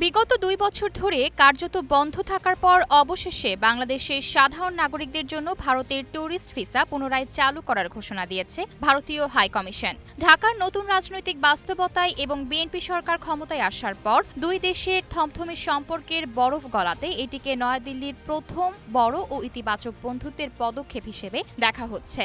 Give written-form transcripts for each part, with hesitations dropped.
বিগত ২ বছর ধরে কার্যত বন্ধ থাকার পর অবশেষে বাংলাদেশের সাধারণ নাগরিকদের জন্য ভারতের ট্যুরিস্ট ভিসা পুনরায় চালু করার ঘোষণা দিয়েছে ভারতীয় হাইকমিশন। ঢাকার নতুন রাজনৈতিক বাস্তবতায় এবং বিএনপি সরকার ক্ষমতায় আসার পর দুই দেশের থমথমে সম্পর্কের বরফ গলাতে এটিকে নয়াদিল্লির প্রথম বড় ও ইতিবাচক বন্ধুত্বের পদক্ষেপ হিসেবে দেখা হচ্ছে।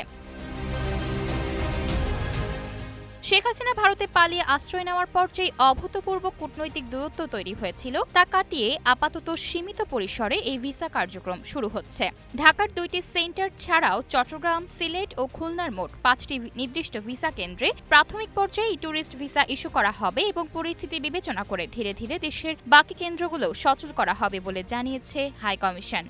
শেখ হাসিনা ভারতে পালিয়ে আশ্রয় নেওয়ার পর যে অভূতপূর্ব কূটনৈতিক দূরত্ব তৈরি হয়েছিল তা কাটিয়ে আপাতত সীমিত পরিসরে এই ভিসা কার্যক্রম শুরু হচ্ছে। ঢাকার ২টি সেন্টার ছাড়াও চট্টগ্রাম, সিলেট ও খুলনার মোট ৫টি নির্দিষ্ট ভিসা কেন্দ্রে প্রাথমিক পর্যায়ে ট্যুরিস্ট ভিসা ইস্যু করা হবে এবং পরিস্থিতি বিবেচনা করে ধীরে ধীরে দেশের বাকি কেন্দ্রগুলো সচল করা হবে বলে জানিয়েছে হাইকমিশন।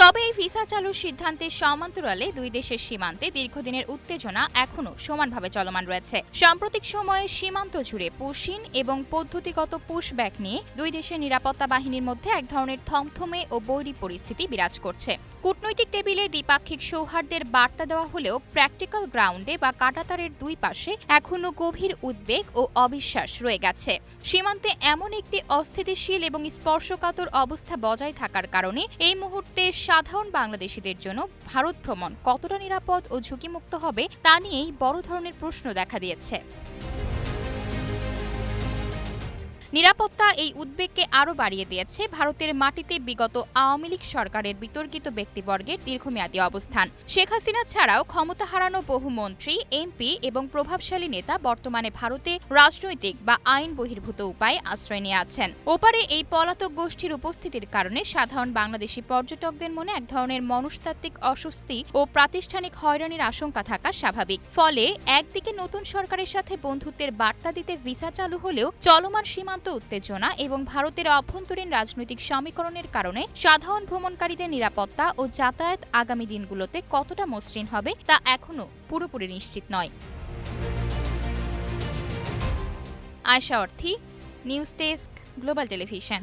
তবে এই ভিসা চালুর সিদ্ধান্তের সমান্তরালে দুই দেশের সীমান্তে দীর্ঘদিনের উত্তেজনা এখনও সমানভাবে চলমান রয়েছে। সাম্প্রতিক সময়ে সীমান্ত জুড়ে পুশিন এবং পদ্ধতিগত পুশব্যাক নিয়ে দুই দেশের নিরাপত্তা বাহিনীর মধ্যে এক ধরনের থমথমে ও বৈরী পরিস্থিতি বিরাজ করছে। কূটনৈতিক টেবিলে দ্বিপাক্ষিক সৌহার্দ্যের বার্তা দেওয়া হলেও প্র্যাকটিক্যাল গ্রাউন্ডে বা কাঁটাতারের দুই পাশে এখনও গভীর উদ্বেগ ও অবিশ্বাস রয়ে গেছে। সীমান্তে এমন একটি অস্থিতিশীল এবং স্পর্শকাতর অবস্থা বজায় থাকার কারণে এই মুহূর্তে সাধারণ বাংলাদেশিদের জন্য ভারত ভ্রমণ কতটা নিরাপদ ও ঝুঁকিমুক্ত হবে তা নিয়েই বড় ধরনের প্রশ্ন দেখা দিয়েছে। নিরাপত্তা এই উদ্বেগকে আরও বাড়িয়ে দিয়েছে ভারতের মাটিতে বিগত আওয়ামী লীগ সরকারের বিতর্কিত ব্যক্তিবর্গের দীর্ঘমেয়াদী অবস্থান। শেখ হাসিনা ছাড়াও ক্ষমতা হারানো বহু মন্ত্রী, এমপি এবং প্রভাবশালী নেতা বর্তমানে ভারতে রাজনৈতিক বা আইন বহির্ভূত উপায়ে আশ্রয় নিয়ে আছেন। ওপারে এই পলাতক গোষ্ঠীর উপস্থিতির কারণে সাধারণ বাংলাদেশি পর্যটকদের মনে এক ধরনের মনস্তাত্ত্বিক অস্বস্তি ও প্রাতিষ্ঠানিক হয়রানির আশঙ্কা থাকা স্বাভাবিক। ফলে একদিকে নতুন সরকারের সাথে বন্ধুত্বের বার্তা দিতে ভিসা চালু হলেও চলমান সীমান্ত উত্তেজনা এবং ভারতের অভ্যন্তরীণ রাজনৈতিক সমীকরণের কারণে সাধারণ ভ্রমণকারীদের নিরাপত্তা ও যাতায়াত আগামী দিনগুলোতে কতটা মসৃণ হবে তা এখনও পুরোপুরি নিশ্চিত নয়। আয়েশা অর্থী, নিউজ ডেস্ক, গ্লোবাল টেলিভিশন।